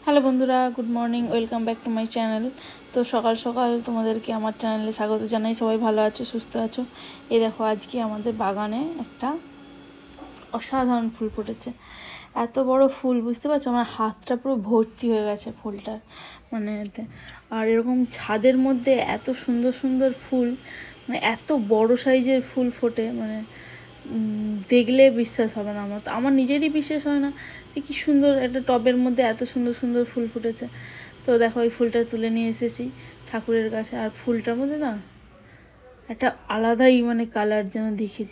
Hello বন্ধুরা, good morning, welcome back to my channel. তো সকাল সকাল তোমাদেরকে আমার চ্যানেলে স্বাগত জানাই। সবাই ভালো আছো, সুস্থ আছো? এই দেখো, আজকে আমাদের বাগানে একটা অসাধারণ ফুল ফুটেছে। এত বড় ফুল, বুঝতে পারছো? আমার হাতটা পুরো ভর্তি হয়ে গেছে ফুলটার মানে এতে। আর এরকম ছাদের মধ্যে এত সুন্দর সুন্দর ফুল, মানে এত বড় সাইজের ফুল ফোটে, মানে দেখলে বিশ্বাস হবে না। আমার নিজেরই বিশ্বাস হয় না যে কী সুন্দর একটা টবের মধ্যে এত সুন্দর সুন্দর ফুল ফুটেছে। তো দেখো, এই ফুলটা তুলে নিয়ে এসেছি ঠাকুরের কাছে। আর ফুলটার মধ্যে না একটা আলাদাই মানে কালার যেন দেখি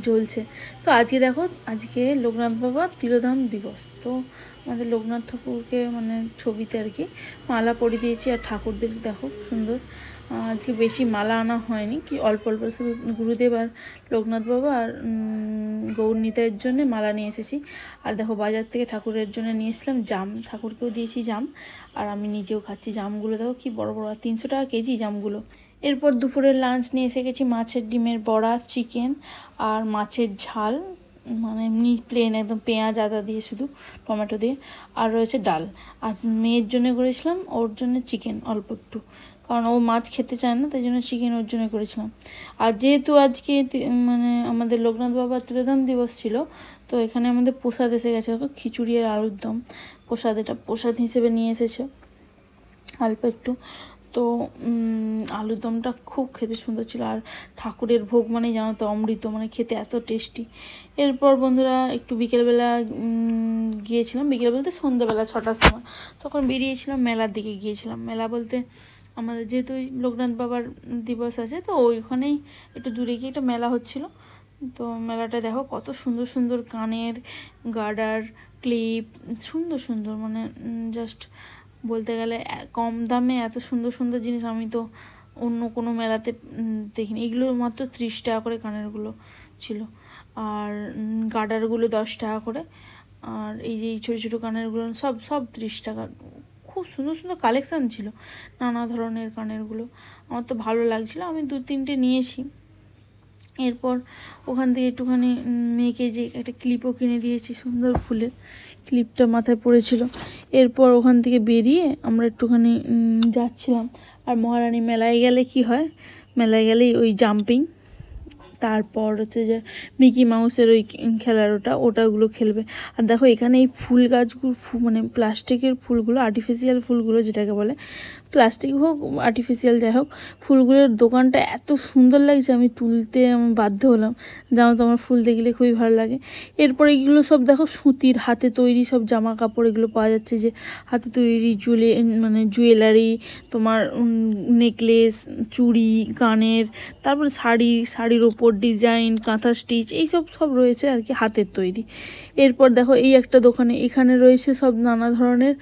জ্বলছে। তো আজকে দেখো, আজকে লোকনাথ বাবার তিরোধান দিবস। তো আমাদের লোকনাথ ঠাকুরকে মানে ছবিতে আর কি মালা পরিয়ে দিয়েছি। আর ঠাকুরদের দেখো সুন্দর, আজকে বেশি মালা আনা হয়নি, কি অল্প অল্প শুধু গুরুদেব আর লোকনাথ বাবা আর গৌরনীতার জন্য মালা নিয়ে এসেছি। আর দেখো, বাজার থেকে ঠাকুরের জন্য নিয়ে এসেছিলাম জাম, ঠাকুরকেও দিয়েছি জাম, আর আমি নিজেও খাচ্ছি জামগুলো। দেখো কি বড় বড়, 300 টাকা কেজি জামগুলো। এরপর দুপুরের লাঞ্চ নিয়ে এসে গেছি মাছের ডিমের বড়া, চিকেন আর মাছের ঝাল, মানে এমনি প্লেন একদম পেঁয়াজ আদা দিয়ে, শুধু টমেটো দিয়ে। আর রয়েছে ডাল। আর মেয়ের জন্য করেছিলাম, ওর জন্য চিকেন অল্প একটু, কারণ ও মাছ খেতে চায় না, তাই জন্য চিকেন ওর জন্য করেছিলাম। আর যেহেতু আজকে মানে আমাদের লোকনাথ বাবার তিরোধান দিবস ছিল, তো এখানে আমাদের প্রসাদ এসে গেছে। দেখো, খিচুড়ি আর আলুর দম প্রসাদ, এটা প্রসাদ হিসেবে নিয়ে এসেছে অল্প একটু। তো আলুর দমটা খুব খেতে সুন্দর ছিল। আর ঠাকুরের ভোগ মানে জানো তো অমৃত, মানে খেতে এত টেস্টি। এরপর বন্ধুরা একটু বিকেলবেলা গিয়েছিলাম, বিকেল বলতে সন্ধ্যাবেলা 6টার সময়, তখন বেরিয়েছিলাম মেলার দিকে গিয়েছিলাম। মেলা বলতে আমাদের যেহেতু লোকনাথ বাবার দিবস আছে, তো ওইখানেই একটু দূরে গিয়ে একটা মেলা হচ্ছিল। তো মেলাটা দেখো কত সুন্দর সুন্দর কানের গার্ডার, ক্লিপ, সুন্দর সুন্দর, মানে জাস্ট বলতে গেলে কম দামে এত সুন্দর সুন্দর জিনিস আমি তো অন্য কোনো মেলাতে দেখিনি। এগুলো মাত্র 30 টাকা করে কানেরগুলো ছিল, আর গার্ডারগুলো 10 টাকা করে, আর এই যে এই ছোটো ছোটো কানেরগুলো সব সব 30 টাকা। খুব সুন্দর সুন্দর কালেকশান ছিল, নানা ধরনের কানেরগুলো। আমার তো ভালো লাগছিলো, আমি 2-3টে নিয়েছি। এরপর ওখান থেকে একটুখানি মেয়েকে যে একটা ক্লিপও কিনে দিয়েছি, সুন্দর ফুলের ক্লিপটা মাথায় পড়েছিল। এরপর ওখান থেকে বেরিয়ে আমরা একটুখানি যাচ্ছিলাম। আর মহারানী মেলায় গেলে কি হয়, মেলায় গেলেই ওই জাম্পিং, তারপর হচ্ছে যে মিকি মাউসের ওই খেলার ওটাগুলো খেলবে। আর দেখো, এখানে এই ফুল গাছগুলো মানে প্লাস্টিকের ফুলগুলো, আর্টিফিশিয়াল ফুলগুলো যেটাকে বলে, প্লাস্টিক হোক আর্টিফিশিয়াল যাই হোক, ফুলগুলোর দোকানটা এত সুন্দর লাগছে, আমি তুলতে আমি বাধ্য হলাম। জানো তো আমার ফুল দেখলে খুবই ভালো লাগে। এরপর এগুলো সব দেখো সুতির হাতে তৈরি সব জামা কাপড়, এগুলো পাওয়া যাচ্ছে, যে হাতে তৈরি মানে জুয়েলারি, তোমার নেকলেস, চুড়ি, কানের, তারপরে শাড়ির ওপর ডিজাইন, কাঁথা স্টিচ, এইসব সব রয়েছে আর কি, হাতের তৈরি। এরপর দেখো এই একটা দোকানে, এখানে রয়েছে সব নানা ধরনের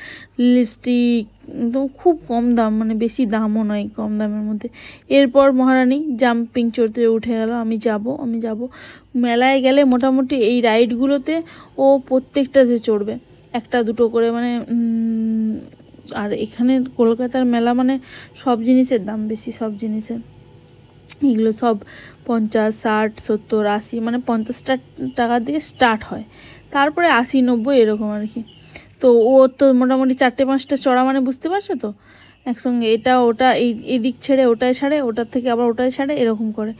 লিপস্টিক, তো খুব কম দাম, মানে বেশি দামও নয়, কম দামের মধ্যে। এরপর মহারানী জাম্পিং চড়তে উঠে গেল। আমি যাব মেলায় গেলে মোটামুটি এই রাইডগুলোতে ও প্রত্যেকটাতে চড়বে, একটা দুটো করে, মানে আর এখানে কলকাতার মেলা মানে সব জিনিসের দাম বেশি, সব জিনিসের। এগুলো সব 50, 60, 70, 80, মানে 50 টাকা দিয়ে স্টার্ট হয়, তারপরে 80, 90 এরকম আর কি। তো ও তো মোটামুটি 4-5টা চড়া, মানে বুঝতে পারছো তো, একসঙ্গে এটা ওটা, এদিক ছেড়ে ওটায় ছাড়ে, ওটার থেকে আবার ওটায় ছাড়ে, এরকম করে।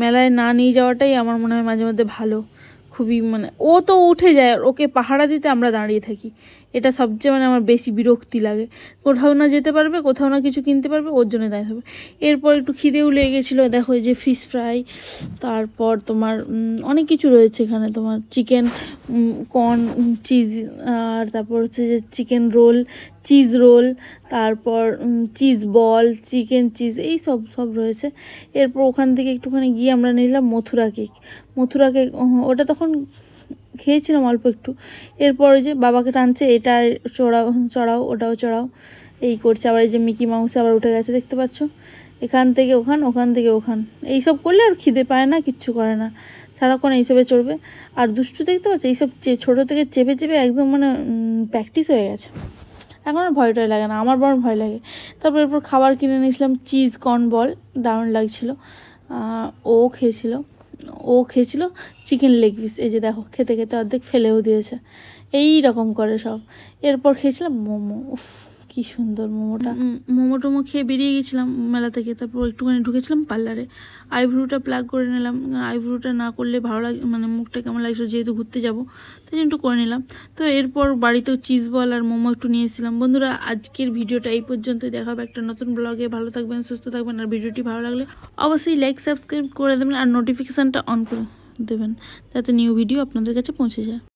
মেলায় না নিয়ে যাওয়াটাই আমার মনে হয় মাঝে মধ্যে ভালো, খুবই, মানে ও তো উঠে যায়, ওকে পাহারা দিতে আমরা দাঁড়িয়ে থাকি, এটা সবচেয়ে মানে আমার বেশি বিরক্তি লাগে। কোথাও না যেতে পারবে, কোথাও না কিছু কিনতে পারবে, ওর জন্য দাঁড়িয়ে থাকবে। এরপর একটু খিদেও লেগে গেছিলো, দেখো এই যে ফিশ ফ্রাই, তারপর তোমার অনেক কিছু রয়েছে এখানে, তোমার চিকেন কর্ন চিজ, আর তারপর হচ্ছে যে চিকেন রোল, চিজ রোল, তারপর চিজ বল, চিকেন চিজ, এই সব সব রয়েছে। এরপর ওখান থেকে একটুখানি গিয়ে আমরা নিলাম মথুরা কেক। ওটা তখন খেয়েছিলাম অল্প একটু। এরপর ওই যে বাবাকে টানছে, এটা চড়াও ওটাও চড়াও, এই করছে। আবার এই যে মিকি মাউসে আবার উঠে গেছে, দেখতে পাচ্ছ, এখান থেকে ওখান, ওখান থেকে ওখান, এইসব করলে আর খিদে পায় না, কিচ্ছু করে না, সারাক্ষণ এইসবে চড়বে। আর দুষ্টু দেখতে পাচ্ছ, এইসব ছোটো থেকে চেপে চেপে একদম মানে প্র্যাকটিস হয়ে গেছে, এখন আর ভয় টয় লাগে না, আমার বরং ভয় লাগে। তারপর এরপর খাবার কিনে নিয়েছিলাম, চিজ কর্ন বল, দারুণ লাগছিলো। ও খেয়েছিল চিকেন লেগ পিস, এই যে দেখো খেতে খেতে অর্ধেক ফেলেও দিয়েছে। এই রকম করে সব। এরপর খেয়েছিলাম মোমো, উফ কী সুন্দর মোমোটা। মোমো খেয়ে বেরিয়ে গেছিলাম মেলা থেকে। তারপর একটুখানি ঢুকেছিলাম পার্লারে, আইব্রোটা প্লাগ করে নিলাম। আইব্রোটা না করলে ভালো লাগে, মানে মুখটা কেমন লাগছিল, যেহেতু ঘুরতে যাব তাই জন্য একটু করে নিলাম। তো এরপর বাড়িতেও চিজ বল আর মোমো একটু নিয়ে এসেছিলাম। বন্ধুরা, আজকের ভিডিওটা এই পর্যন্তই। দেখা হবে একটা নতুন ব্লগে। ভালো থাকবেন, সুস্থ থাকবেন, আর ভিডিওটি ভালো লাগলে অবশ্যই লাইক সাবস্ক্রাইব করে দেবেন আর নোটিফিকেশানটা অন করে দেবেন, যাতে নিউ ভিডিও আপনাদের কাছে পৌঁছে যায়।